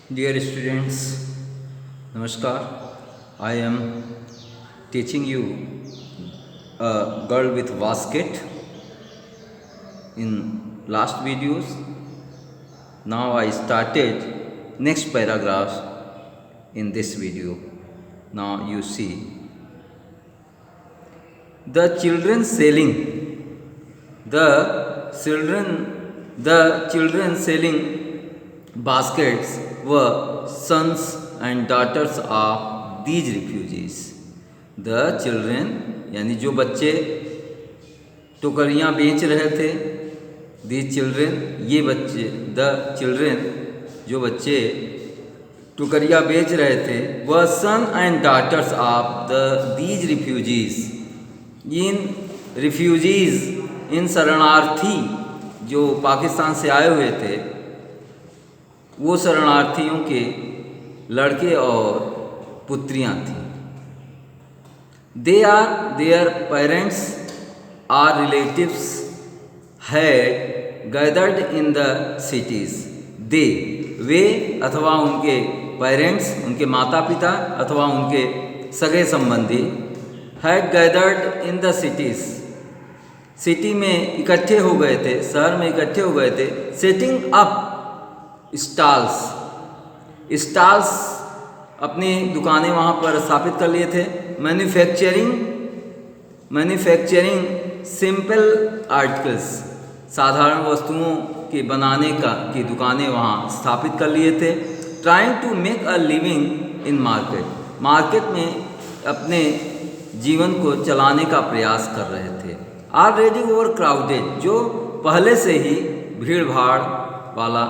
Dear students, Namaskar. I am teaching you a girl with basket in last videos. Now I started next paragraph in this video. Now you see the children selling the children selling baskets were sons and daughters of these refugees. The children यानी जो बच्चे टोकरियाँ बेच रहे थे, these children ये बच्चे, the children जो बच्चे टोकरियाँ बेच रहे थे वह son and daughters of these refugees. इन शरणार्थी जो पाकिस्तान से आए हुए थे वो शरणार्थियों के लड़के और पुत्रियां थीं. Their parents or relatives had gathered in the cities. वे अथवा उनके पेरेंट्स, उनके माता पिता अथवा उनके सगे संबंधी had gathered in the cities, city में इकट्ठे हो गए थे, शहर में इकट्ठे हो गए थे. सेटिंग अप स्टॉल्स अपनी दुकानें वहाँ पर स्थापित कर लिए थे. मैन्युफैक्चरिंग सिंपल आर्टिकल्स, साधारण वस्तुओं के बनाने की दुकानें वहाँ स्थापित कर लिए थे. Trying to make a living in market में अपने जीवन को चलाने का प्रयास कर रहे थे. ऑलरेडी ओवर क्राउडेड, जो पहले से ही भीड़ भाड़ वाला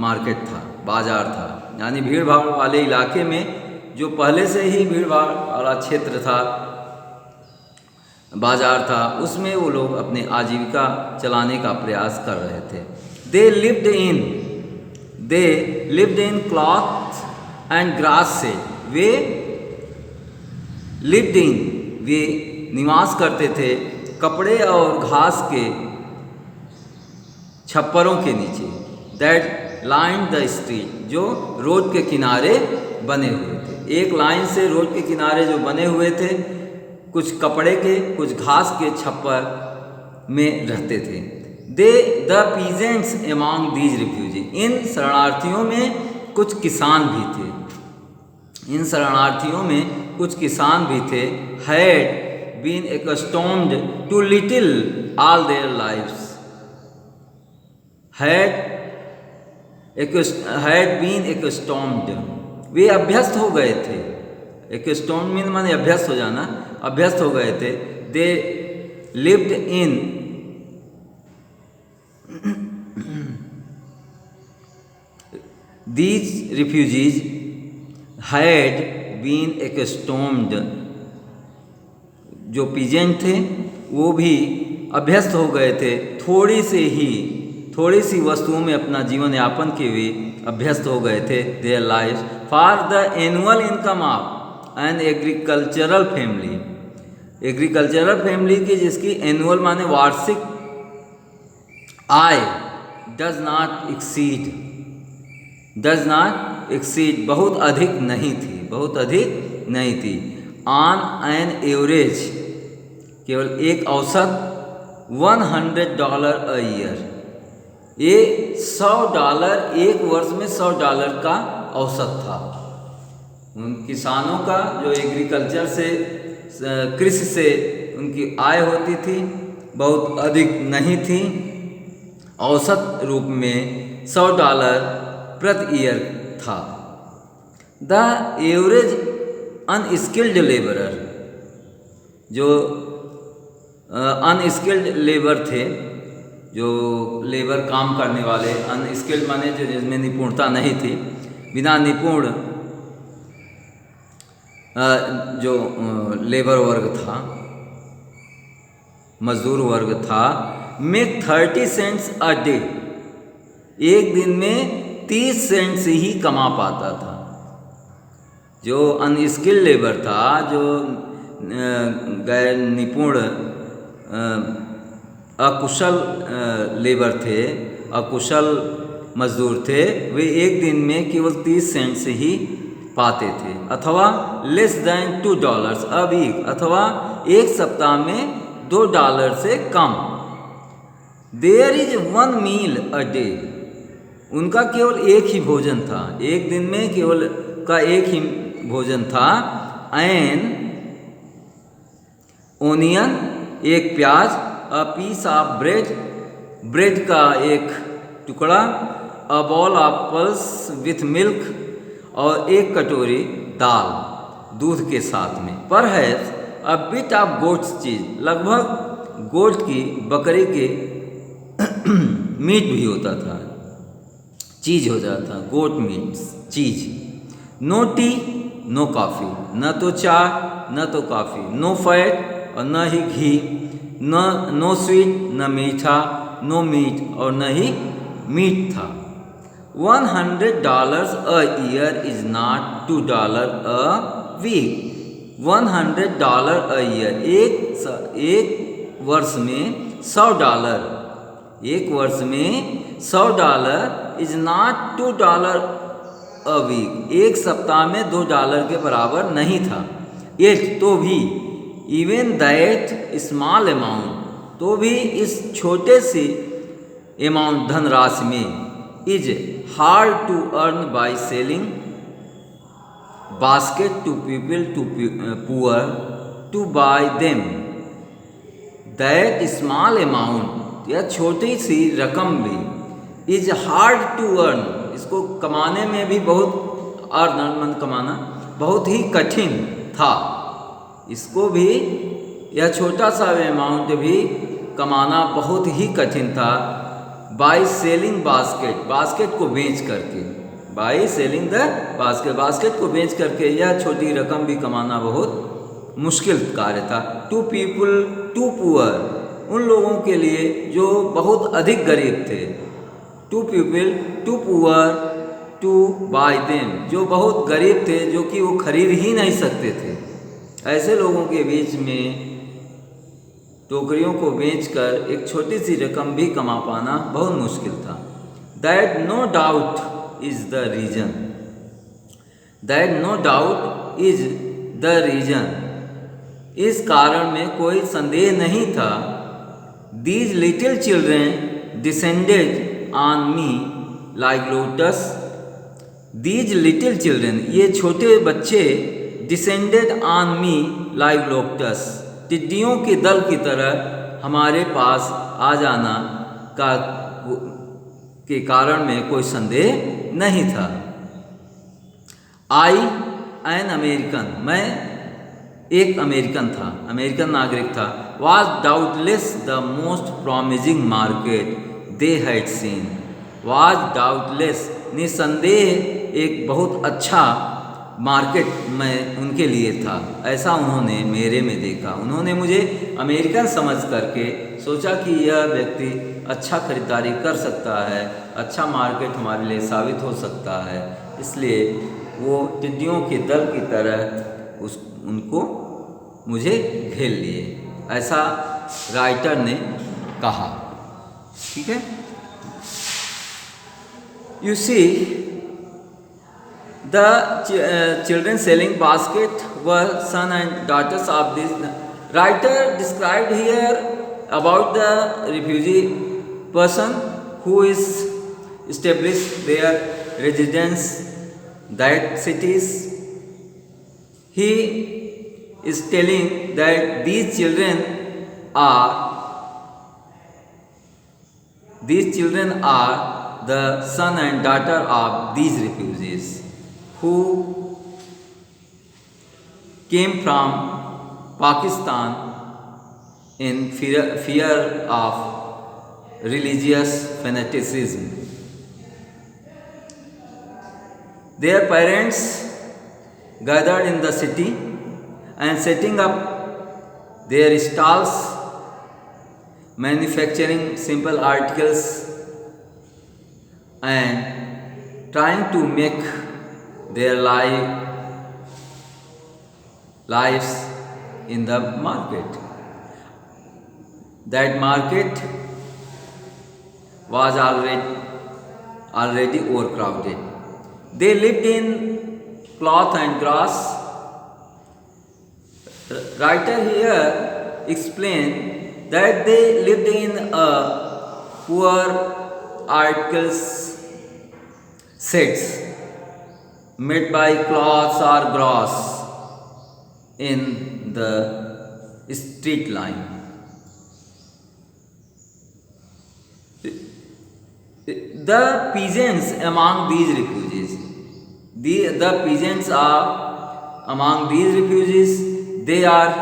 मार्केट था, बाजार था, यानी भीड़ भाड़ वाले इलाके में जो पहले से ही भीड़ भाड़ वाला क्षेत्र था, बाजार था, उसमें वो लोग अपने आजीविका चलाने का प्रयास कर रहे थे. They lived in cloth and grass से. वे निवास करते थे कपड़े और घास के छप्परों के नीचे. दैट लाइन द स्ट्रीट, जो रोड के किनारे बने हुए थे. एक लाइन से रोड के किनारे जो बने हुए थे, कुछ कपड़े के कुछ घास के छप्पर में रहते थे. The peasants among these refugee, इन शरणार्थियों में कुछ किसान भी थे. Had been accustomed to little all their lives. had been accustomed, वे अभ्यस्त हो गए थे. accustomed मीन माने अभ्यस्त हो जाना, अभ्यस्त हो गए थे. They lived in these refugees had been accustomed, जो पीजेंट थे वो भी अभ्यस्त हो गए थे, थोड़ी सी वस्तुओं में अपना जीवन यापन के हुए अभ्यस्त हो गए थे. Their life for the annual income of an agricultural family की, जिसकी एनुअल माने वार्षिक आय डज नॉट एक्सीड, बहुत अधिक नहीं थी. ऑन एन एवरेज, केवल एक औसत $100 अ ईयर. ये $100 एक वर्ष में $100 का औसत था. उन किसानों का जो एग्रीकल्चर से, कृषि से उनकी आय होती थी बहुत अधिक नहीं थी. औसत रूप में $100 प्रति ईयर था. द एवरेज अनस्किल्ड लेबरर, जो अनस्किल्ड लेबर थे, जो लेबर काम करने वाले, अनस्किल्ड माने जो जिसमें निपुणता नहीं थी, बिना निपुण जो लेबर वर्ग था, मजदूर वर्ग था, मेक 30 सेंट्स अ डे, एक दिन में 30 सेंट्स ही कमा पाता था. जो अनस्किल्ड लेबर था, जो गैर निपुण अकुशल लेबर थे, अकुशल मजदूर थे वे एक दिन में केवल 30 सेंट से ही पाते थे, अथवा लेस देन $2 अ वीक, अथवा एक सप्ताह में $2 से कम। There is 1 meal a day, उनका केवल एक ही भोजन था, एक दिन में केवल का एक ही भोजन था। एन ओनियन, एक प्याज, a piece of bread, bread का एक टुकड़ा, a ball of pulse with milk, और एक कटोरी दाल दूध के साथ में। Perhaps a bit of goat's cheese, लगभग गोट की बकरी के मीट भी होता था, चीज हो जाता, गोट मीट चीज। नो टी नो कॉफ़ी, न तो चाय न तो कॉफ़ी। नो फैट और न ही घी, नो स्वीट न मीठा, नो मीट और न ही मीट था। $100 a year is not $2 a week. $100 a year, एक वर्ष में $100, एक वर्ष में $100 इज नॉट $2 अ वीक, एक सप्ताह में $2 के बराबर नहीं था। एट, तो भी, इवन दैट स्मॉल अमाउंट, तो भी इस छोटे सी अमाउंट धनराशि में, is hard to earn by selling basket to people too poor to buy them. That small amount, यह छोटी सी रकम भी, इज हार्ड टू अर्न, इसको कमाने में भी बहुत, अर्न कमाना बहुत ही कठिन था। इसको भी, यह छोटा सा अमाउंट भी कमाना बहुत ही कठिन था। बाय सेलिंग बास्केट, बास्केट को बेच करके, by selling the basket, basket को बेच करके यह छोटी रकम भी कमाना बहुत मुश्किल कार्य था। टू पीपल टू पुअर, उन लोगों के लिए जो बहुत अधिक गरीब थे। To people too poor to buy them, जो बहुत गरीब थे, जो कि वो खरीद ही नहीं सकते थे। ऐसे लोगों के बीच में टोकरियों को बेचकर एक छोटी सी रकम भी कमा पाना बहुत मुश्किल था। That no doubt is the reason, that no doubt is the reason, इस कारण में कोई संदेह नहीं था। These little children descended on me like locusts, these little children, ये छोटे बच्चे, descended on me like locusts, टिड्डियों के दल की तरह हमारे पास आ जाना का के कारण में कोई संदेह नहीं था। आई एन अमेरिकन, मैं एक अमेरिकन था, अमेरिकन नागरिक था। Was doubtless the most promising market they had seen, was doubtless, निसंदेह एक बहुत अच्छा मार्केट में उनके लिए था, ऐसा उन्होंने मेरे में देखा। उन्होंने मुझे अमेरिकन समझ करके सोचा कि यह व्यक्ति अच्छा खरीदारी कर सकता है, अच्छा मार्केट हमारे लिए साबित हो सकता है, इसलिए वो टिड्डियों के दल की तरह उनको मुझे घेर लिए, ऐसा राइटर ने कहा। ठीक है, you see the children selling basket were son and daughters of this writer described here about the refugee person who is established their residence that cities. He is telling that these children are the son and daughter of these refugees who came from Pakistan in fear of religious fanaticism. Their parents gathered in the city and setting up their stalls, manufacturing simple articles and trying to make their lives in the market. That market was already overcrowded. They lived in cloth and grass. Writer here explained that they lived in a poor articles sets made by cloths or grass in the street line. The peasants among these refugees, the peasants are among these refugees, they are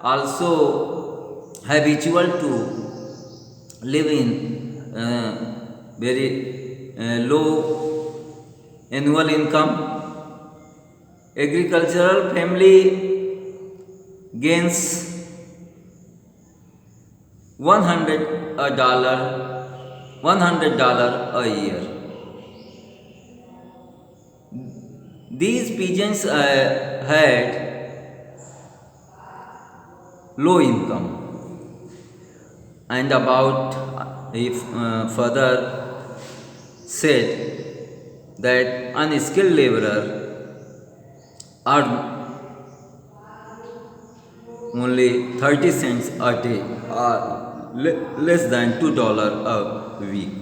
also habitual to live in very low annual income. Agricultural family gains $100 a year. These peasants had low income, and about if further said that unskilled laborer earn only 30 cents a day or less than $2 a week.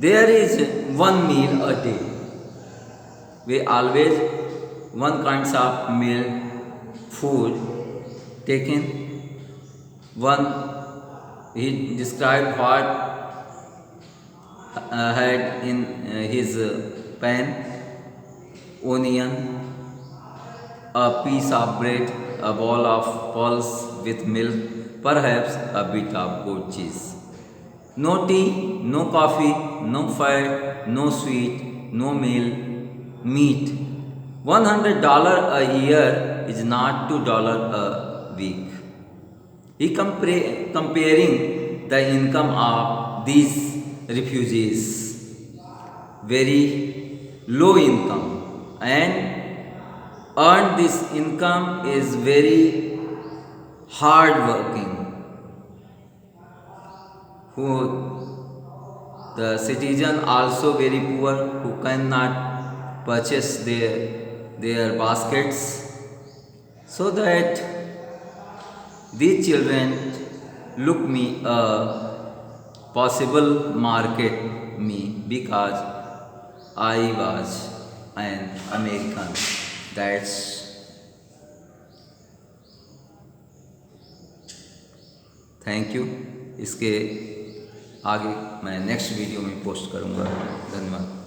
There is one meal a day. We always one kinds of meal food taken. One, he described what had in his pan: onion, a piece of bread, a bowl of pulse with milk, perhaps a bit of goat cheese. No tea, no coffee, no fat, no sweet, no meat. $100 a year is not $2 a week. He comparing the income of these refugees, very low income, and earn this income is very hard working. Who the citizen also very poor, who cannot purchase their baskets, so that these children look me a possible market me, because I was an American. That's thank you. इसके आगे मैं next video में post करूँगा. धन्यवाद.